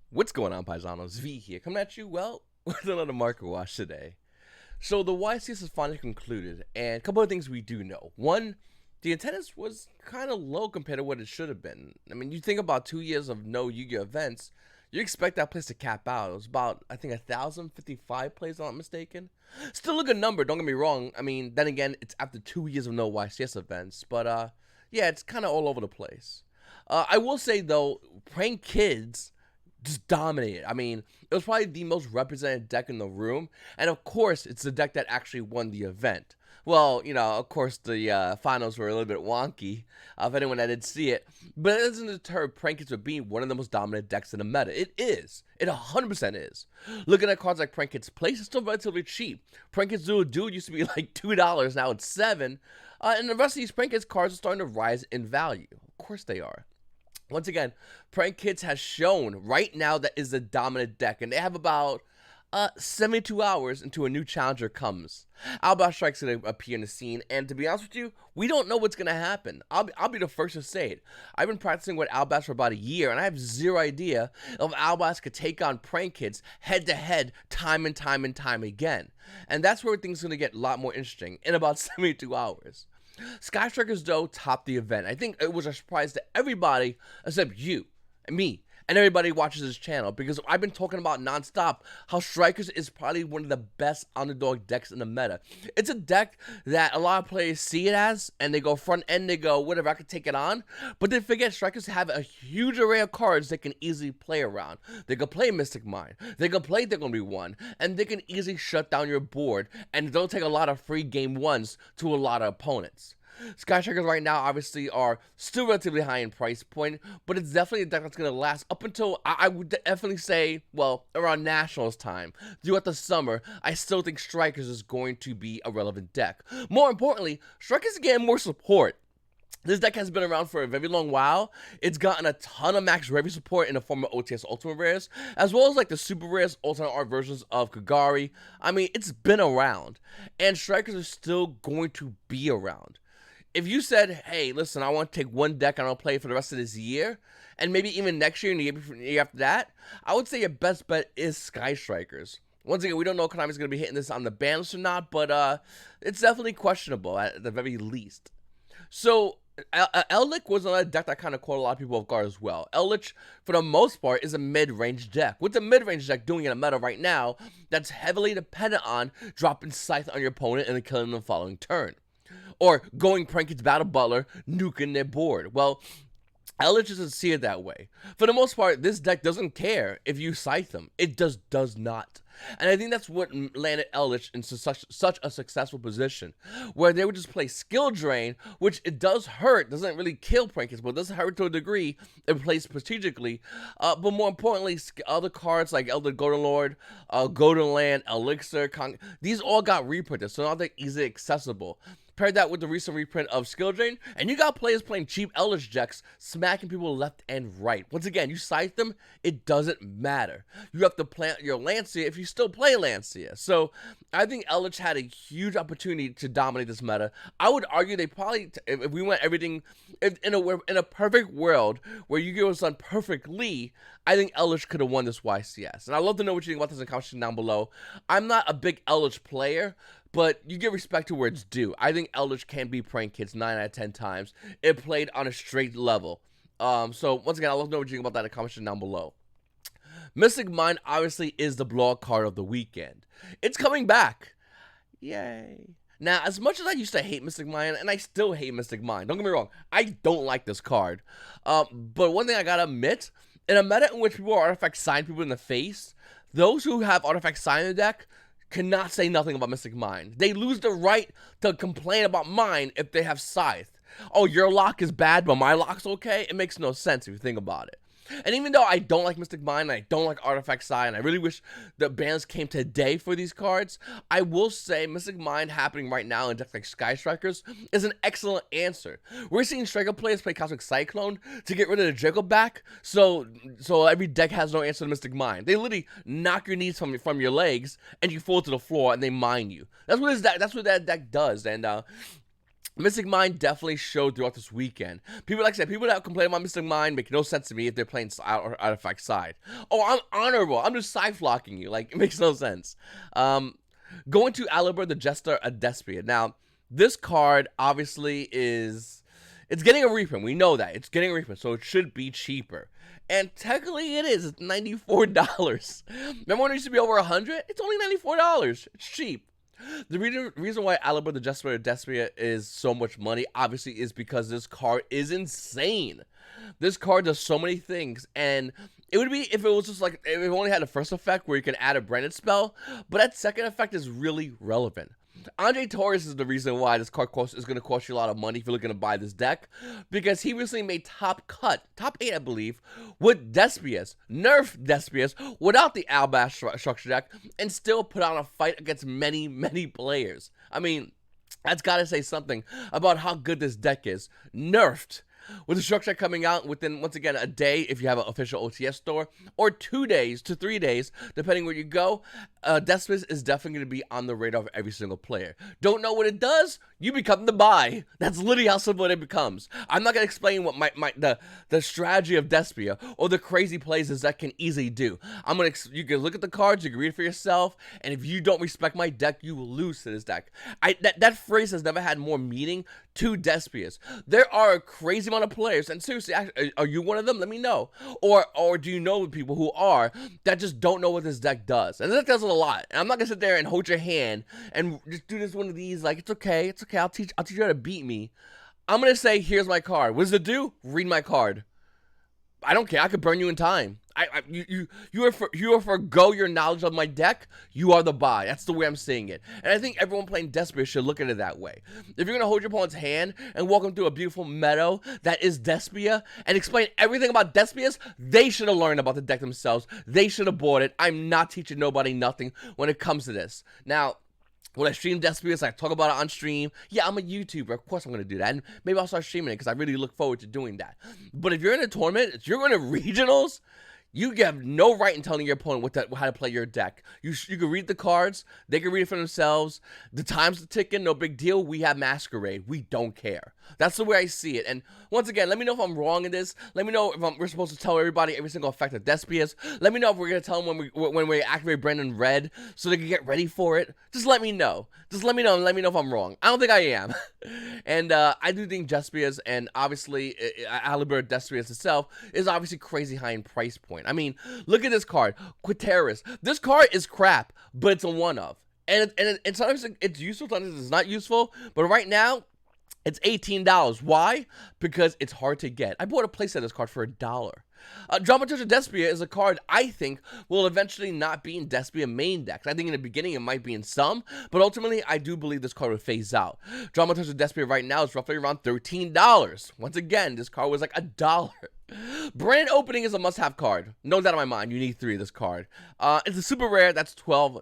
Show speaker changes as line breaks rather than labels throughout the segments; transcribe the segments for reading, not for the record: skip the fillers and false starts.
What's going on, Paisanos? V here, coming at you, well, with another market watch today. So the YCS is finally concluded, and a couple of things we do know. One, the attendance was kind of low compared to what it should have been. I mean, you think about 2 years of no Yu-Gi-Oh events, you expect that place to cap out. It was about, I think, 1,055 plays, if I'm not mistaken. Still a good number, don't get me wrong. I mean, then again, it's after 2 years of no YCS events, but yeah, it's kind of all over the place. I will say, though, Prank Kids just dominated. I mean, it was probably the most represented deck in the room, and of course, it's the deck that actually won the event. Well, you know, of course, the finals were a little bit wonky, if anyone that did see it, but it doesn't deter Prank Kids from being one of the most dominant decks in the meta. It is. It 100% is. Looking at cards like Prank Kids Place, it's still relatively cheap. Prank Kids Duel used to be like $2, now it's $7, and the rest of these Prank Kids cards are starting to rise in value. Of course they are. Once again, Prank Kids has shown right now that is the dominant deck, and they have about 72 hours until a new challenger comes. Albatross Strike's going to appear in the scene, and to be honest with you, we don't know what's going to happen. I'll be the first to say it. I've been practicing with Albatross for about a year, and I have zero idea if Albatross could take on Prank Kids head-to-head time and time again. And that's where things are going to get a lot more interesting in about 72 hours. Skystrikers, though, topped the event. I think it was a surprise to everybody except you and me and everybody who watches this channel, because I've been talking about nonstop how Strikers is probably one of the best underdog decks in the meta. It's a deck that a lot of players see it as, and they go front end, they go, whatever, I could take it on, but they forget Strikers have a huge array of cards they can easily play around. They can play Mystic Mind, they can play They're Gonna Be One, and they can easily shut down your board, and they'll take a lot of free game ones to a lot of opponents. Skystrikers right now obviously are still relatively high in price point, but it's definitely a deck that's going to last up until, I would definitely say, well, around Nationals time. Throughout the summer, I still think Strikers is going to be a relevant deck. More importantly, Strikers is getting more support. This deck has been around for a very long while. It's gotten a ton of max review support in the form of OTS Ultimate Rares, as well as like the Super Rares, alternate art versions of Kagari. I mean, it's been around, and Strikers are still going to be around. If you said, hey, listen, I want to take one deck and I want to play it for the rest of this year, and maybe even next year and the year after that, I would say your best bet is Skystrikers. Once again, we don't know if Konami's going to be hitting this on the ban list or not, but it's definitely questionable at the very least. So, Elitch was another deck that kind of caught a lot of people off guard as well. Elitch, for the most part, is a mid-range deck. What's a mid-range deck doing in a meta right now that's heavily dependent on dropping Scythe on your opponent and then killing them the following turn? Or going Prank Kids Battle Butler, nuking their board. Well, Elitch doesn't see it that way. For the most part, this deck doesn't care if you Scythe them. It does not. And I think that's what landed Elitch into such a successful position, where they would just play Skill Drain, which it does hurt, doesn't really kill Prank Kids, but it does hurt to a degree. It plays strategically, but more importantly, other cards like Elder Golden Lord, Golden Land, Elixir, these all got reprinted, so now they're easily accessible. Pair that with the recent reprint of Skill Drain, and you got players playing cheap Elitch decks, smacking people left and right. Once again, you Scythe them, it doesn't matter. You have to plant your Lancia if you still play Lancia. So, I think Elitch had a huge opportunity to dominate this meta. I would argue they probably, if we went everything, in a perfect world, where Yu-Gi-Oh! Was done perfectly, I think Elitch could have won this YCS. And I'd love to know what you think about this in the comment section down below. I'm not a big Elitch player, but you give respect to where it's due. I think Elitch can beat Prank Kids 9 out of 10 times. It played on a straight level. So, once again, I'd love to know what you think about that in the comment section down below. Mystic Mind obviously is the blowout card of the weekend. It's coming back. Yay. Now, as much as I used to hate Mystic Mind, and I still hate Mystic Mind, don't get me wrong, I don't like this card. But one thing I gotta admit, in a meta in which people are artifact sign people in the face, those who have artifact sign in the deck cannot say nothing about Mystic Mind. They lose the right to complain about mine if they have Scythe. Oh, your lock is bad, but my lock's okay? It makes no sense if you think about it. And even though I don't like Mystic Mind, and I don't like Artifact Sign, and I really wish the bans came today for these cards, I will say Mystic Mind happening right now in decks like Skystrikers is an excellent answer. We're seeing Striker players play Cosmic Cyclone to get rid of the Draco back, so every deck has no answer to Mystic Mind. They literally knock your knees from your legs, and you fall to the floor, and they mine you. That's what that deck does, and Mystic Mind definitely showed throughout this weekend. People, like I said, people that complain about Mystic Mind make no sense to me if they're playing artifact side. Oh, I'm honorable. I'm just side flocking you. Like, it makes no sense. Going to Alibur the Jester Despia. Now, this card obviously is... It's getting a reprint. We know that. It's getting a reprint, so it should be cheaper. And technically it is. It's $94. Remember when it used to be over $100? It's only $94. It's cheap. The reason why Alibur the Jester Despia is so much money, obviously, is because this card is insane. This card does so many things, and it would be if it was just like, if it only had a first effect where you can add a branded spell, but that second effect is really relevant. Andre Torres is the reason why this card is going to cost you a lot of money if you're looking to buy this deck, because he recently made top 8, I believe, with Despias, nerfed Despias without the Albash structure deck, and still put on a fight against many, many players. I mean, that's got to say something about how good this deck is. Nerfed. With the structure coming out within, once again, a day if you have an official OTS store, or 2 days to 3 days, depending where you go, Despias is definitely going to be on the radar of every single player. Don't know what it does? You become the buy. That's literally how simple it becomes. I'm not going to explain what the strategy of Despia or the crazy plays this deck can easily do. You can look at the cards, you can read it for yourself, and if you don't respect my deck, you will lose to this deck. That phrase has never had more meaning to Despias. There are a crazy amount of players, and seriously, are you one of them? Let me know. Or do you know people who are, that just don't know what this deck does? And this deck does it a lot. And I'm not gonna sit there and hold your hand and just do this one of these like, it's okay, I'll teach you how to beat me. I'm gonna say, here's my card. What does it do? Read my card. I don't care. I could burn you in time. You forgo your knowledge of my deck. You are the buy. That's the way I'm seeing it. And I think everyone playing Despia should look at it that way. If you're gonna hold your opponent's hand and walk them through a beautiful meadow that is Despia and explain everything about Despias, they should have learned about the deck themselves. They should have bought it. I'm not teaching nobody nothing when it comes to this. Now, when I stream Despias, I talk about it on stream. Yeah, I'm a YouTuber. Of course I'm going to do that. And maybe I'll start streaming it because I really look forward to doing that. But if you're in a tournament, if you're going to regionals, you have no right in telling your opponent how to play your deck. You can read the cards. They can read it for themselves. The time's ticking. No big deal. We have Masquerade. We don't care. That's the way I see it. And once again, let me know if I'm wrong in this. Let me know if we're supposed to tell everybody every single effect of Despias. Let me know if we're going to tell them when we activate Brandon Red so they can get ready for it. Just let me know. Just let me know and let me know if I'm wrong. I don't think I am. And I do think Despias, and obviously Alibur Despias itself, is obviously crazy high in price point. I mean, look at this card, Quiteris. This card is crap, but it's a one-of. And sometimes it's useful, sometimes it's not useful. But right now, it's $18. Why? Because it's hard to get. I bought a playset of this card for $1. Dramaturge Despia is a card I think will eventually not be in Despia main decks. I think in the beginning it might be in some, but ultimately I do believe this card will phase out. Dramaturge Despia right now is roughly around $13. Once again, this card was like $1. Brand opening is a must-have card. No doubt in my mind, you need 3 of this card. It's a super rare, that's $12.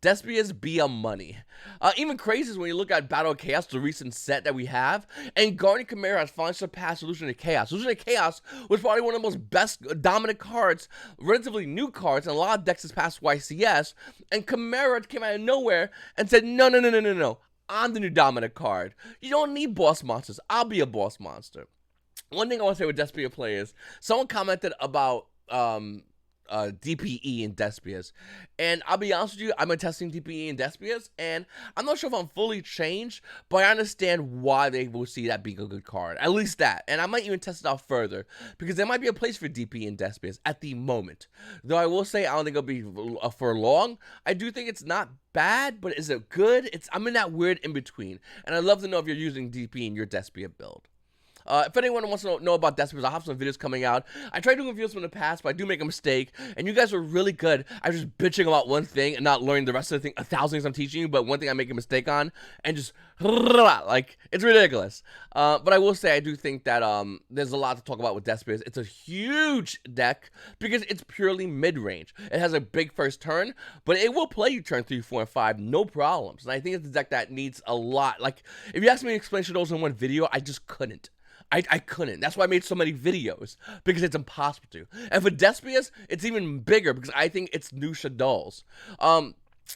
Despia's be a money. Even crazy is when you look at Battle of Chaos, the recent set that we have, and Guardian Chimera has finally surpassed Solution to Chaos. Solution to Chaos was probably one of the most best dominant cards, relatively new cards, and a lot of decks this past YCS, and Chimera came out of nowhere and said, no, I'm the new dominant card. You don't need boss monsters. I'll be a boss monster. One thing I want to say with Despia players, someone commented about DPE and Despias, and I'll be honest with you, I've been testing DPE and Despias, and I'm not sure if I'm fully changed, but I understand why they will see that being a good card, at least that, and I might even test it out further, because there might be a place for DPE and Despias at the moment, though I will say I don't think it'll be for long. I do think it's not bad, but is it good? I'm in that weird in-between, and I'd love to know if you're using DPE in your Despia build. If anyone wants to know about Despias, I'll have some videos coming out. I tried doing videos from the past, but I do make a mistake, and you guys are really good. I'm just bitching about one thing and not learning the rest of the thing, 1,000 things I'm teaching you, but one thing I make a mistake on, and just, like, it's ridiculous. But I will say, I do think that there's a lot to talk about with Despias. It's a huge deck, because it's purely mid-range. It has a big first turn, but it will play you turn 3, 4, and 5, no problems. And I think it's a deck that needs a lot. Like, if you asked me to explain Shadows in one video, I just couldn't. I couldn't. That's why I made so many videos, because it's impossible to. And for Despias, it's even bigger, because I think it's new Shadows.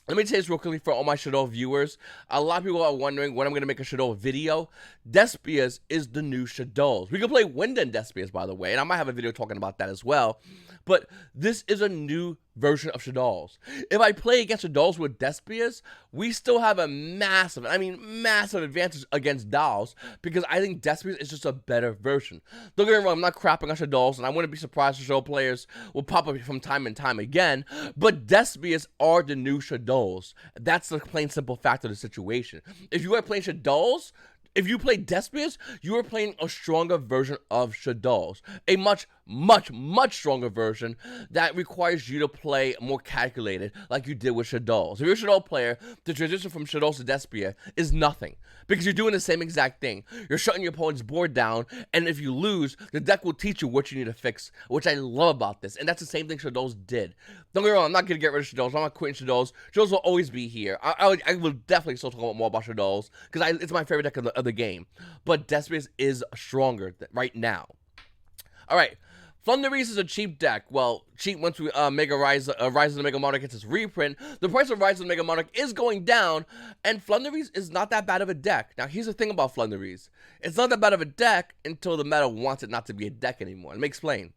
Let me say this real quickly for all my Shadow viewers. A lot of people are wondering when I'm going to make a Shadow video. Despias is the new Shadows. We can play Wind and Despias, by the way, and I might have a video talking about that as well. But this is a new version of Shadows. If I play against Shadows with Despias, we still have a massive, massive advantage against Dolls, because I think Despias is just a better version. Don't get me wrong, I'm not crapping on Shadows, and I wouldn't be surprised if Shadow players will pop up from time and time again, but Despias are the new Shadows. That's the plain simple fact of the situation. If you are playing Shadows, if you play Despias, you are playing a stronger version of Shadows. A much stronger version that requires you to play more calculated like you did with Shadows. If you're a Shadow player, the transition from Shadows to Despia is nothing, because you're doing the same exact thing. You're shutting your opponent's board down, and if you lose, the deck will teach you what you need to fix, which I love about this, and that's the same thing Shadows did. Don't get me wrong, I'm not going to get rid of Shadows. I'm not quitting Shadows. Shadows will always be here. I will definitely still talk more about Shadows, because it's my favorite deck of the game. But Despias is stronger right now. Alright, Flanders is a cheap deck. Well, cheap once we Rise of the Mega Monarch gets its reprint. The price of Rise of the Mega Monarch is going down, and Flanders is not that bad of a deck. Now, here's the thing about Flanders. It's not that bad of a deck until the meta wants it not to be a deck anymore. Let me explain.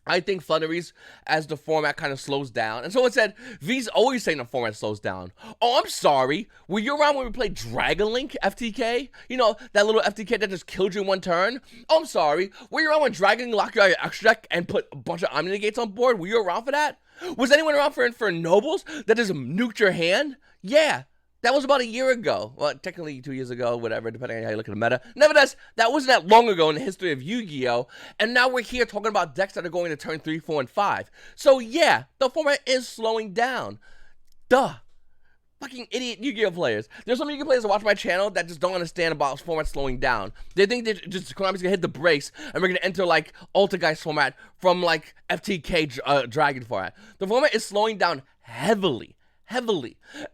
I think Flanders, as the format kind of slows down, and someone said, V's always saying the format slows down. Oh, I'm sorry. Were you around when we played Dragon Link FTK? You know, that little FTK that just killed you in one turn? Oh, I'm sorry. Were you around when Dragon Link locked you out your extra deck and put a bunch of Omni Negates on board? Were you around for that? Was anyone around for Nobles that just nuked your hand? Yeah. That was about a year ago. Well, technically 2 years ago, whatever, depending on how you look at the meta. Nevertheless, that wasn't that long ago in the history of Yu-Gi-Oh! And now we're here talking about decks that are going to turn 3, 4, and 5. So yeah, the format is slowing down. Duh. Fucking idiot Yu-Gi-Oh! Players. There's some Yu-Gi-Oh! players that watch my channel that just don't understand about format slowing down. They think that just Konami's gonna hit the brakes and we're gonna enter like Ulti Guys format from like FTK Dragon format. The format is slowing down heavily.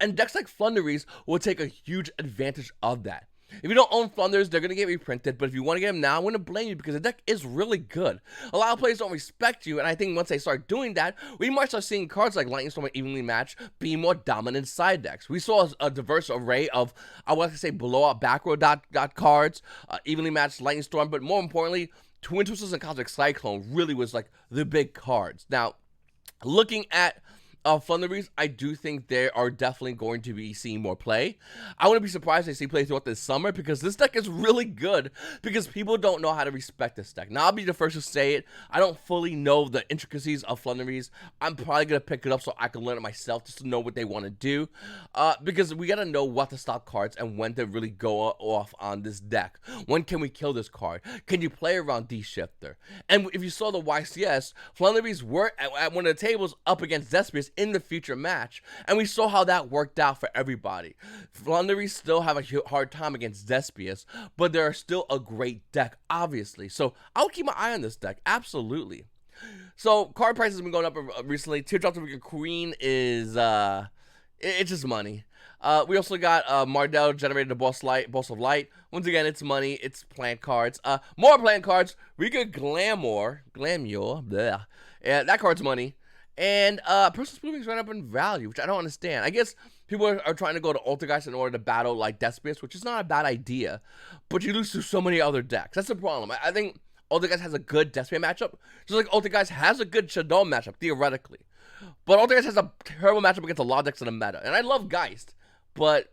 And decks like Flanders will take a huge advantage of that. If you don't own Flanders, they're going to get reprinted, but if you want to get them now, I'm going to blame you, because the deck is really good. A lot of players don't respect you, and I think once they start doing that, we might start seeing cards like Lightning Storm and Evenly Matched be more dominant side decks. We saw a diverse array of, I want to say, blowout back row dot cards, Evenly Matched Lightning Storm, but more importantly, Twin Twisters and Cosmic Cyclone really was like the big cards. Now, looking at Flanders, I do think they are definitely going to be seeing more play. I wouldn't be surprised if they see play throughout this summer, because this deck is really good, because people don't know how to respect this deck. Now, I'll be the first to say it. I don't fully know the intricacies of Flanders. I'm probably going to pick it up so I can learn it myself, just to know what they want to do, because we got to know what to stop cards and when to really go off on this deck. When can we kill this card? Can you play around D-Shifter? And if you saw the YCS, Flanders were at one of the tables up against Despias in the future match, and we saw how that worked out for everybody. Flanders still have a hard time against Despias, but they're still a great deck, obviously. So I'll keep my eye on this deck, absolutely. So card prices have been going up recently. Teardrop of a Queen is it's just money. We also got Mardell generated a Boss of Light. Once again, it's money. It's plant cards. More plant cards. We got Glamour. Blah. Yeah, that card's money. And Personal Spoofing's right up in value, which I don't understand. I guess people are trying to go to Ulti Guys in order to battle like Despias, which is not a bad idea, but you lose to so many other decks. That's the problem. I think Ulti Guys has a good Despia matchup, just like Ulti Guys has a good Shadow matchup, theoretically. But Ulti Guys has a terrible matchup against a lot of decks in the meta. And I love Geist, but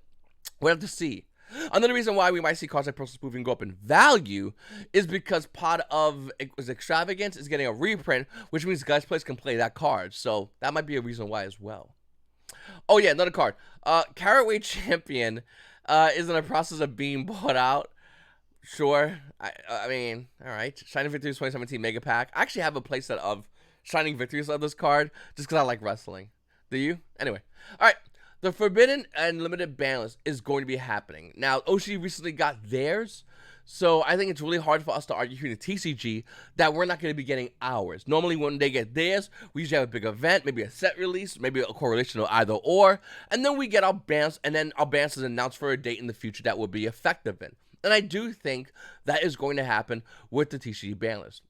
we'll have to see. Another reason why we might see cards like Personal Spoofing go up in value is because part of Extravagance is getting a reprint, which means Geist players can play that card. So that might be a reason why as well. Oh yeah, another card. Caraway Champion is in the process of being bought out. Sure. I mean, alright. Shining Victories 2017 Mega Pack. I actually have a playset of Shining Victories of this card, just because I like wrestling. Do you? Anyway. Alright. The Forbidden and Limited Ban List is going to be happening. Now, Oshi recently got theirs, so I think it's really hard for us to argue here in the TCG that we're not going to be getting ours. Normally, when they get theirs, we usually have a big event, maybe a set release, maybe a correlation of either or, and then we get our bans, and then our bans is announced for a date in the future that will be effective in. And I do think that is going to happen with the TCG ban list.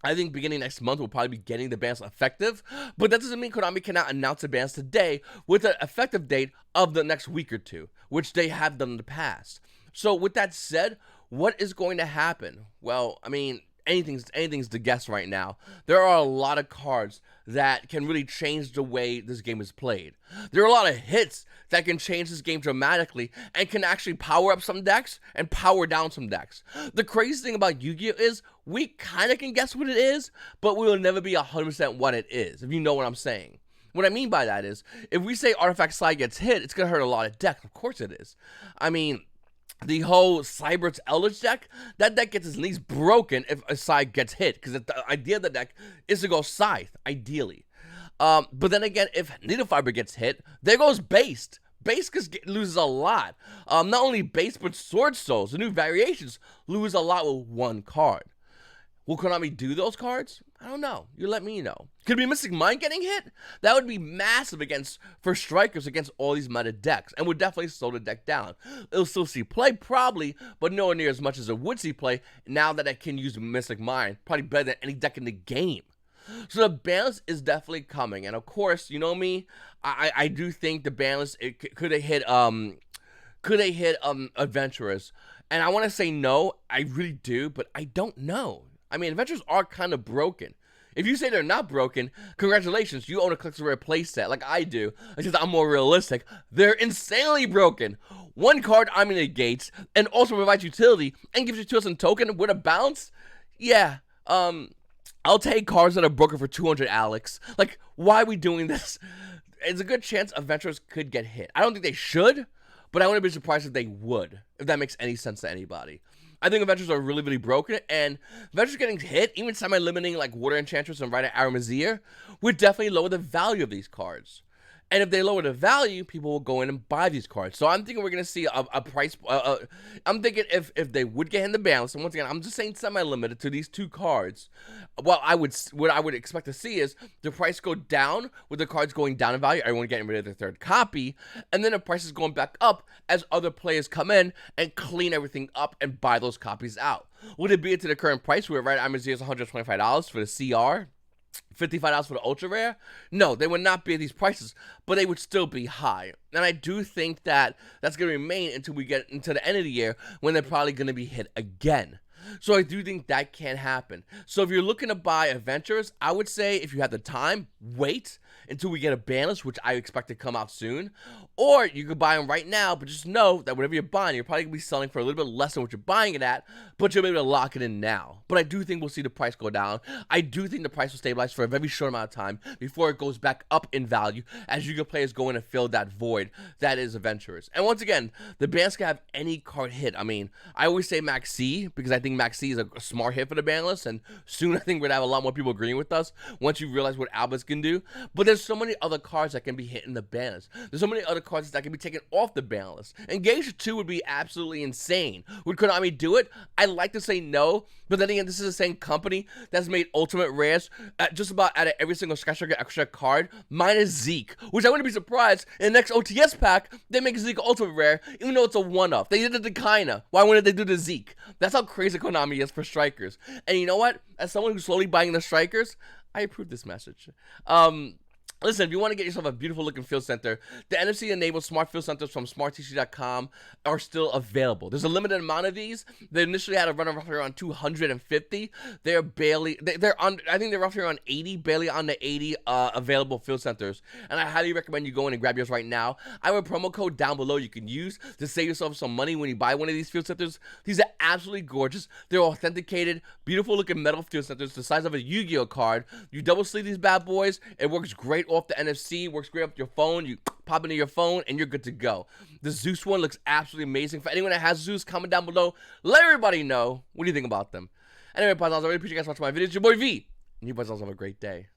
I think beginning next month we'll probably be getting the bans effective, but that doesn't mean Konami cannot announce the bans today with an effective date of the next week or two, which they have done in the past. So with that said, what is going to happen? Well, I mean, anything's to guess right now. There are a lot of cards that can really change the way this game is played. There are a lot of hits that can change this game dramatically and can actually power up some decks and power down some decks. The crazy thing about Yu-Gi-Oh! Is we kind of can guess what it is, but we will never be 100% what it is, if you know what I'm saying. What I mean by that is, if we say Artifact Slide gets hit, it's going to hurt a lot of decks. Of course it is. I mean, the whole Cyber's Elitch deck, that deck gets its knees broken if a side gets hit, because the idea of the deck is to go Scythe, ideally. But then again, if Needle Fiber gets hit, there goes Based. Based loses a lot. Not only Based, but Sword Souls, the new variations, lose a lot with one card. Will Konami do those cards? I don't know. You let me know. Could it be Mystic Mind getting hit? That would be massive for Strikers against all these meta decks, and would definitely slow the deck down. It'll still see play, probably, but nowhere near as much as it would see play now that it can use Mystic Mind. Probably better than any deck in the game. So the balance is definitely coming, and of course, you know me, I do think the balance could have hit Adventurers, and I want to say no, I really do, but I don't know. I mean, Adventurers are kind of broken. If you say they're not broken, congratulations, you own a Collector's Rare playset like I do, except I'm more realistic. They're insanely broken. One card Omni negates, and also provides utility, and gives you 2,000 token with a bounce? Yeah, I'll take cards that are broken for 200, Alex. Like, why are we doing this? It's a good chance Adventurers could get hit. I don't think they should, but I wouldn't be surprised if they would, if that makes any sense to anybody. I think Adventurers are really, really broken, and Adventurers getting hit, even semi-limiting like Water Enchantress and Rider Aramazir, would definitely lower the value of these cards. And if they lower the value, people will go in and buy these cards. So I'm thinking we're going to see a price. I'm thinking if they would get in the balance, and once again, I'm just saying semi-limited to these two cards. What I would expect to see is the price go down with the cards going down in value, everyone getting rid of their third copy, and then the price is going back up as other players come in and clean everything up and buy those copies out. Would it be to the current price where Rider Aramazir is $125 for the CR? $55 for the ultra rare? No, they would not be at these prices, but they would still be high. And I do think that that's going to remain until we get into the end of the year, when they're probably going to be hit again. So I do think that can happen. So if you're looking to buy Adventurers, I would say if you have the time, wait until we get a ban list, which I expect to come out soon. Or you could buy them right now, but just know that whatever you're buying, you're probably going to be selling for a little bit less than what you're buying it at, but you'll be able to lock it in now. But I do think we'll see the price go down. I do think the price will stabilize for a very short amount of time before it goes back up in value as Yu-Gi-Oh! Players go in and fill that void that is Adventurers. And once again, the bans can have any card hit. I mean, I always say Max C because I think Max C is a smart hit for the ban list, and soon I think we're going to have a lot more people agreeing with us once you realize what Albus can do. But there's so many other cards that can be hit in the ban list. There's so many other cards that can be taken off the ban list. Engage 2 would be absolutely insane. Would Konami do it? I'd like to say no, but then again, this is the same company that's made Ultimate Rares at just about out of every single Skystriker extra card, minus Zeke, which I wouldn't be surprised in the next OTS pack, they make Zeke Ultimate Rare, even though it's a one-off. They did it to Kaina. Why wouldn't they do the Zeke? That's how crazy Konami is for Strikers. And you know what? As someone who's slowly buying the Strikers, I approve this message. Listen, if you want to get yourself a beautiful looking field center, the NFC enabled smart field centers from smarttc.com are still available. There's a limited amount of these. They initially had a run of roughly around 250. They're on, I think they're roughly around 80, barely on the 80 available field centers. And I highly recommend you go in and grab yours right now. I have a promo code down below you can use to save yourself some money when you buy one of these field centers. These are absolutely gorgeous. They're authenticated, beautiful looking metal field centers the size of a Yu-Gi-Oh card. You double sleeve these bad boys. It works great off the NFC, works great off your phone. You pop into your phone and you're good to go. The Zeus one looks absolutely amazing. For anyone that has Zeus, comment down below. Let everybody know what do you think about them. Anyway, Paisanos, I really appreciate you guys watching my videos. It's your boy V, and you Paisanos have a great day.